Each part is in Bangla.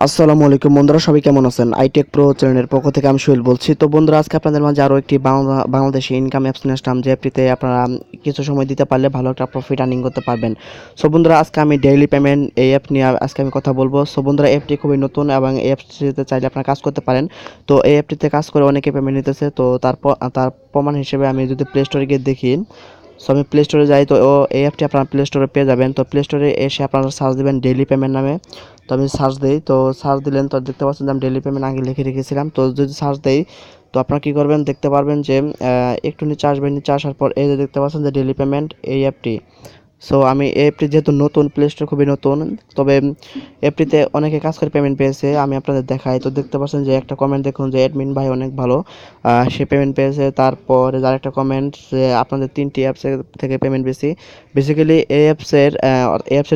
আসসালামু আলাইকুম বন্ধুরা, সবাই কেমন আছেন? আইটেক প্রো চ্যানেলের পক্ষ থেকে আমি সোহেল বলছি। তো বন্ধুরা, আজকে আপনাদের মাঝে আরও একটি বাংলাদেশি ইনকাম অ্যাপস নিয়ে আসলাম, যে অ্যাপটিতে আপনারা কিছু সময় দিতে পারলে ভালো একটা প্রফিট আর্নিং করতে পারবেন। সো বন্ধুরা, আজকে আমি ডেইলি পেমেন্ট এই অ্যাপ নিয়ে আজকে আমি কথা বলবো। সো বন্ধুরা, অ্যাপটি খুবই নতুন এবং এই অ্যাপটিতে চাইলে আপনারা কাজ করতে পারেন। তো এই অ্যাপটিতে কাজ করে অনেকে পেমেন্ট নিতেছে। তো তার প্রমাণ হিসেবে আমি যদি প্লে স্টোরে গিয়ে দেখি, সো আমি প্লে স্টোরে যাই। তো এই অ্যাপটি আপনারা প্লে স্টোরে পেয়ে যাবেন। তো প্লে স্টোরে এসে আপনারা সার্চ দেবেন ডেইলি পেমেন্ট নামে। তো আমি সার্চ দিই, তো সার্চ দিলেন তো দেখতে পাচ্ছেন যে আমি ডেইলি পেমেন্ট আগে লিখে রেখেছিলাম। তো যদি সার্চ দেই, তো আপনারা কী করবেন, দেখতে পারবেন যে একটু নিচে আসবেন। নিচে আসার পর এই যে দেখতে পাচ্ছেন যে ডেইলি পেমেন্ট এই অ্যাপটি। সো আমি এই অ্যাপটি যেহেতু নতুন, প্লে স্টোর খুবই নতুন, তবে অ্যাপটিতে অনেকে কাজ করে পেমেন্ট পেয়েছে। আমি আপনাদের দেখাই। তো দেখতে পাচ্ছেন যে একটা কমেন্ট দেখুন যে অ্যাডমিন ভাই অনেক ভালো, সে পেমেন্ট পেয়েছে। তারপরে যার একটা কমেন্ট যে আপনাদের 3টি অ্যাপসের থেকে পেমেন্ট পেয়েছি। বেসিক্যালি এই অ্যাপসের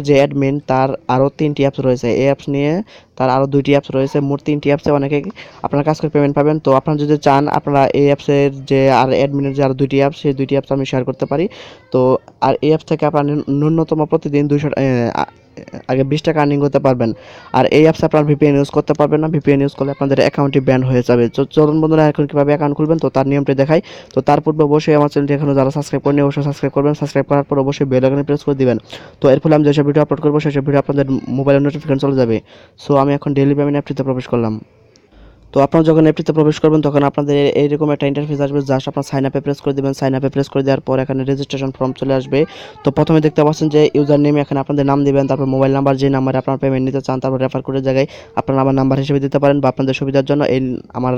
যে অ্যাডমিন, তার আরও 3টি অ্যাপস রয়েছে। এই অ্যাপস নিয়ে তার আরও 2টি অ্যাপস রয়েছে, মোট 3টি অ্যাপসে অনেকে আপনারা কাজ করে পেমেন্ট পাবেন। তো আপনারা যদি চান, আপনারা এই অ্যাপসের যে আর অ্যাডমিনের যে আরও 2টি অ্যাপস, সেই 2টি অ্যাপস আমি শেয়ার করতে পারি। তো আর এই অ্যাপস থেকে আপনারা ন্যূনতম প্রতিদিন 200 আগে 20 টাকা আর্নিং করতে পারবেন। আর এই অ্যাপসে আপনারা ভিপিএন ইউজ করতে পারবেন না। ভিপিএন ইউজ করলে আপনাদের অ্যাকাউন্টটি ব্যান হয়ে যাবে। তো চলুন বন্ধুরা, এখন কীভাবে অ্যাকাউন্ট খুলবেন তো তার নিয়মটি দেখাই। তো তার পূর্বে অবশ্যই আমার চ্যানেলটি এখনও যারা সাবস্ক্রাইব করেনি অবশ্যই সাবস্ক্রাইব করবেন। সাবস্ক্রাইব করার পর অবশ্যই বেল আইকনে প্রেস করে দিবেন। তো এর ফলে আমি যেসব ভিডিও আপলোড করবো সেসব ভিডিও আপনাদের মোবাইলে নোটিফিকেশন চলে যাবে। সো আমি এখন ডেইলি পেমেন্ট অ্যাপটিতে প্রবেশ করলাম। তো আপনারা যখন অ্যাপটিতে প্রবেশ করবেন তখন আপনাদের এইরকম একটা ইন্টারফেস আসবে। জাস্ট আপনার সাইন আপে প্রেস করে দেবেন। সাইন আপে প্রেস করে দেওয়ার পর এখানে রেজিস্ট্রেশন ফর্ম চলে আসবে। তো প্রথমে দেখতে পাচ্ছেন যে ইউজার নেম, এখানে আপনাদের নাম দিবেন, তারপর মোবাইল নাম্বার, যে নাম্বারে আপনারা পেমেন্ট নিতে চান, তারপর রেফার কোডের জায়গায় আপনারা আমার নাম্বার হিসেবে দিতে পারেন, বা আপনাদের সুবিধার জন্য এই আমার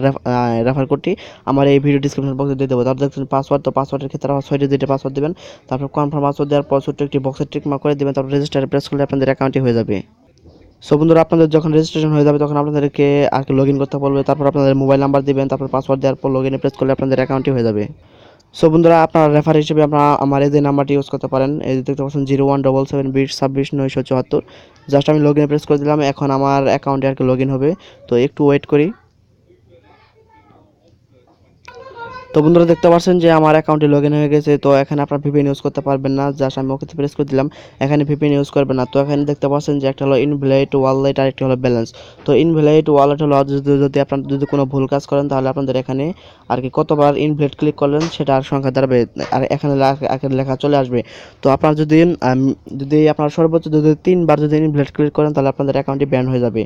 রেফার কোডটি আমার এই ভিডিও ডিসক্রিপশন বক্সে দিয়ে দেবো। তারপর দেখছেন পাসওয়ার্ড, তো পাসওয়ার্ডের ক্ষেত্রে আমার 6 ডিজিটের পাসওয়ার্ড দেবেন। তারপর কনফার্ম পাসওয়ার্ড দেওয়ার পর ছোট্ট একটি বক্সের টিক মার্ক করে দেবেন। তারপর রেজিস্টারে প্রেস করলে আপনাদের অ্যাকাউন্টটি হয়ে যাবে। সো বন্ধুরা, আপনাদের যখন রেজিস্ট্রেশন হয়ে যাবে তখন আপনাদেরকে আর কি লগ ইন করতে বলবে। তারপর আপনাদের মোবাইল নাম্বার দিবেন, তারপর পাসওয়ার্ড দেওয়ার পর লগ ইনে প্রেস করলে আপনাদের অ্যাকাউন্টটি হয়ে যাবে। সো বন্ধুরা, আপনারা রেফার হিসেবে আপনারা আমার এই যে নাম্বারটি ইউজ করতে পারেন। এই যে দেখতে পাচ্ছেন 01772026 974। জাস্ট আমি লগ ইনে প্রেস করে দিলাম। এখন আমার অ্যাকাউন্টে আর কি লগ ইন হবে। তো একটু ওয়েট করি। তো বন্ধুরা, দেখতে পাচ্ছেন যে আমার অ্যাকাউন্টে লগ ইন হয়ে গেছে। তো এখানে আপনার ভিপিএন ইউজ করতে পারবেন না। জাস্ট আমি ওকে প্রেস করে দিলাম। এখানে ভিপিএন ইউজ করবেন না। তো এখানে দেখতে পাচ্ছেন যে একটা হলো ইনভ্যালিড ওয়ালেট আর একটা হলো ব্যালেন্স। তো ইনভ্যালিড ওয়ালেট হলো যদি আপনার যদি কোনো ভুল কাজ করেন তাহলে আপনাদের এখানে আর কি কতবার ইনভ্যালিড ক্লিক করলেন সেটা আর সংখ্যা দাঁড়াবে, আর এখানে লেখা চলে আসবে। তো আপনার যদি আপনার সর্বোচ্চ যদি 3বার যদি ইনভ্যালিড ক্লিক করেন তাহলে আপনাদের অ্যাকাউন্টটি ব্যান হয়ে যাবে।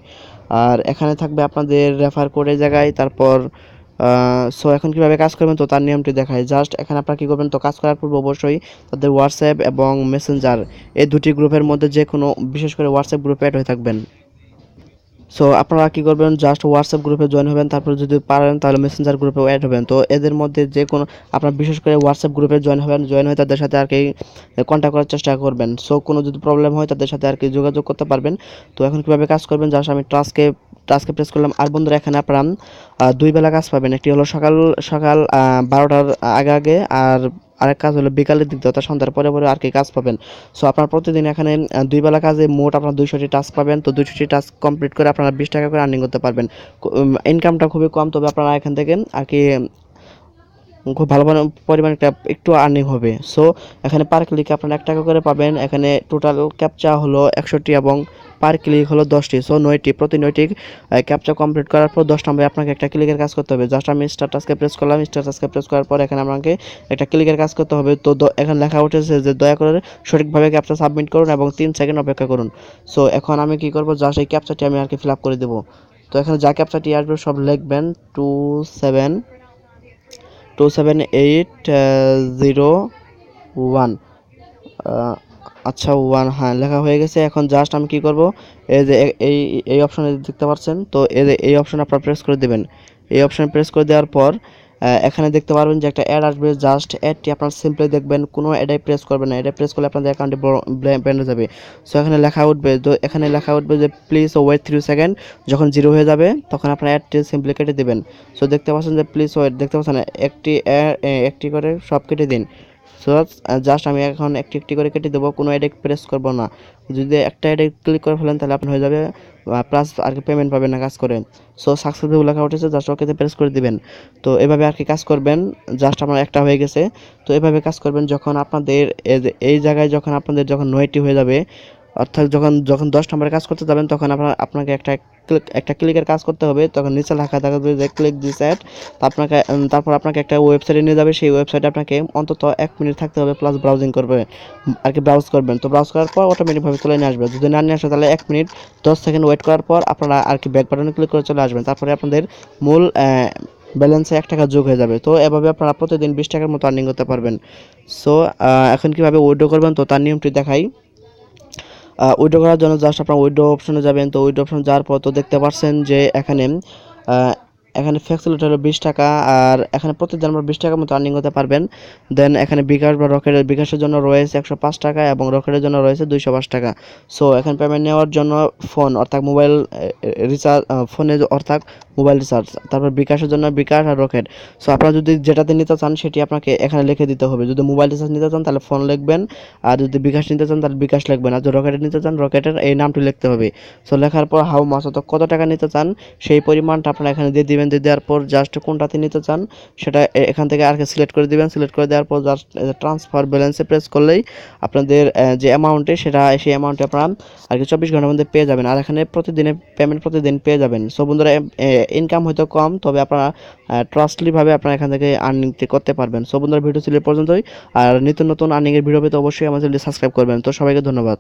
আর এখানে থাকবে আপনাদের রেফার কোডের জায়গায়। তারপর সো এখন কীভাবে কাজ করবেন তো তার নিয়মটি দেখায়। জাস্ট এখানে আপনারা কী করবেন, তো কাজ করার পূর্বে অবশ্যই তাদের হোয়াটসঅ্যাপ এবং মেসেঞ্জার এই দুটি গ্রুপের মধ্যে যে কোনো, বিশেষ করে হোয়াটসঅ্যাপ গ্রুপে অ্যাড হয়ে থাকবেন। সো আপনারা কী করবেন, জাস্ট হোয়াটসঅ্যাপ গ্রুপে জয়েন হবেন, তারপর যদি পারেন তাহলে মেসেঞ্জার গ্রুপেও অ্যাড হবেন। তো এদের মধ্যে যে কোনো আপনারা বিশেষ করে হোয়াটসঅ্যাপ গ্রুপে জয়েন হবেন, জয়েন হয়ে তাদের সাথে আর কি কন্ট্যাক্ট করার চেষ্টা করবেন। সো কোনো যদি প্রবলেম হয় তাদের সাথে আর কি যোগাযোগ করতে পারবেন। তো এখন কীভাবে কাজ করবেন, জাস্ট আমি টাস্কে প্রেস করলাম। আর বন্ধুরা, এখানে আপনারা 2 বেলা কাজ পাবেন। একটি হলো সকাল সকাল 12টার আগে আগে, আর আরেক কাজ হলো বিকালের দিক দিয়ে, অর্থাৎ সন্ধ্যার পরে পরে আর কি কাজ পাবেন। সো আপনার প্রতিদিন এখানে 2 বেলা কাজে মোট আপনার 200টি টাস্ক পাবেন। তো 200টি টাস্ক কমপ্লিট করে আপনারা 20 টাকা করে আর্নিং করতে পারবেন। ইনকামটা খুবই কম, তবে আপনারা এখান থেকে আর কি খুব ভালো পরিমাণ একটু আর্নিং হবে। সো এখানে পার ক্লিকে আপনারা 1 টাকা করে পাবেন। এখানে টোটাল ক্যাপচা হলো 100টি এবং পার ক্লিক হলো 10টি। সো 9টি, প্রতি 9টি ক্যাপচা কমপ্লিট করার পর 10 নম্বরে আপনাকে একটা ক্লিকের কাজ করতে হবে। জাস্ট আমি স্টার টাস্কে প্রেস করলাম। স্টার টাস্কে প্রেস করার পর এখানে আপনাকে একটা ক্লিকের কাজ করতে হবে। তো এখানে লেখা উঠেছে যে দয়া করে সঠিকভাবে ক্যাপচা সাবমিট করুন এবং 3 সেকেন্ড অপেক্ষা করুন। সো এখন আমি কি করব, জাস্ট এই ক্যাপচাটি আমি আর কি ফিল আপ করে দেবো। তো এখানে যা ক্যাপচাটি আসবে সব লিখবেন 27801। আচ্ছা 1, হ্যাঁ লেখা হয়ে গেছে। এখন জাস্ট আমি কি করব, এই যে এই অপশনে দেখতে পাচ্ছেন, তো এই অপশনে আপনারা প্রেস করে দেবেন। এই অপশনে প্রেস করে দেওয়ার পর এখানে দেখতে পারবেন যে একটা অ্যাড আসবে। জাস্ট অ্যাডটি আপনারা সিম্পলি দেখবেন, কোনো অ্যাডে প্রেস করবেন না। অ্যাডে প্রেস করলে আপনাদের অ্যাকাউন্টে ব্যান হয়ে যাবে। সো এখানে লেখা উঠবে, তো এখানে লেখা উঠবে যে প্লিজ ওয়েট 3 সেকেন্ড। যখন 0 হয়ে যাবে তখন আপনার অ্যাডটি সিম্পলি কেটে দেবেন। সো দেখতে পাচ্ছেন যে প্লিজ ওয়েট, দেখতে পাচ্ছেন একটি করে সব কেটে দিন। সো জাস্ট আমি এখন একটি একটি করে কেটে দেবো, কোনো অ্যাডে প্রেস করব না। যদি একটা অ্যাডে ক্লিক করে ফেলেন তাহলে আপনার হয়ে যাবে, প্লাস আর কি পেমেন্ট পাবেন না কাজ করে। সো সাকসেসফুল লেখা উঠেছে, জাস্ট ওকেতে প্রেস করে দিবেন। তো এভাবে আর কি কাজ করবেন। জাস্ট আমার একটা হয়ে গেছে। তো এভাবে কাজ করবেন যখন আপনাদের এই জায়গায় যখন আপনাদের যখন 9টি হয়ে যাবে, অর্থাৎ যখন যখন 10 নম্বরে কাজ করতে যাবেন তখন আপনাকে একটা ক্লিকের কাজ করতে হবে। তখন নিচে লেখা থাকবে যে ক্লিক দিস অ্যাড। তারপর আপনাকে একটা ওয়েবসাইটে নিয়ে যাবে। সেই ওয়েবসাইটে আপনাকে অন্তত 1 মিনিট থাকতে হবে, প্লাস ব্রাউজিং করবে আর কি, ব্রাউজ করবেন। তো ব্রাউজ করার পর অটোমেটিকভাবে চলে নিয়ে আসবে। যদি না নিয়ে আসে তাহলে 1 মিনিট 10 সেকেন্ড ওয়েট করার পর আপনারা আর কি ব্যাক বাটনে ক্লিক করে চলে আসবেন। তারপরে আপনাদের মূল ব্যালেন্সে 1 টাকা যোগ হয়ে যাবে। তো এভাবে আপনারা প্রতিদিন 20 টাকার মতো আর্নিং করতে পারবেন। সো এখন কীভাবে উইথড্র করবেন তো তার নিয়মটি দেখাই। উইথড্র করার জন্য জাস্ট আপনার উইথড্র অপশনে যাবেন। তো উইথড্র অপশনে যাওয়ার পর তো দেখতে পাচ্ছেন যে আহ, এখানে ফ্লেক্সিবিলিটি হলো 20 টাকা, আর এখানে প্রতিদিন আমরা 20 টাকার মতো আর্নিং করতে পারবেন। দেন এখানে বিকাশ বা রকেটের, বিকাশের জন্য রয়েছে 105 টাকা এবং রকেটের জন্য রয়েছে 205 টাকা। সো এখানে পেমেন্ট নেওয়ার জন্য ফোন অর্থাৎ মোবাইল রিচার্জ, ফোনে অর্থাৎ মোবাইল রিচার্জ, তারপর বিকাশের জন্য বিকাশ আর রকেট। সো আপনারা যদি যেটাতে নিতে চান সেটি আপনাকে এখানে লিখে দিতে হবে। যদি মোবাইল রিচার্জ নিতে চান তাহলে ফোন লিখবেন, আর যদি বিকাশ নিতে চান তাহলে বিকাশ লিখবেন, আর যদি রকেটের নিতে চান রকেটের এই নামটি লিখতে হবে। সো লেখার পর হাউ মাছ অর্থাৎ কত টাকা নিতে চান সেই পরিমাণটা আপনারা এখানে দিয়ে দিবেন। দিয়ে দেওয়ার পর জাস্ট কোনটাতে নিতে চান সেটা এখান থেকে আর কি সিলেক্ট করে দিবেন। সিলেক্ট করে দেওয়ার পর জাস্ট ট্রান্সফার ব্যালেন্সে প্রেস করলেই আপনাদের যে অ্যামাউন্টে সেই অ্যামাউন্টে আপনারা আর কি 24 ঘন্টার মধ্যে পেয়ে যাবেন। আর এখানে পেমেন্ট প্রতিদিন পেয়ে যাবেন। সো বন্ধুরা, ইনকাম হয়তো কম, তবে আপনারা ট্রাস্টলিভাবে আপনারা এখান থেকে আর্নিং করতে পারবেন। সো বন্ধুরা, ভিডিও ছিল এই পর্যন্তই। আর নিত্য নতুন আর্নিংয়ের ভিডিও পেতে অবশ্যই আমার চ্যানেলটি সাবস্ক্রাইব করবেন। তো সবাইকে ধন্যবাদ।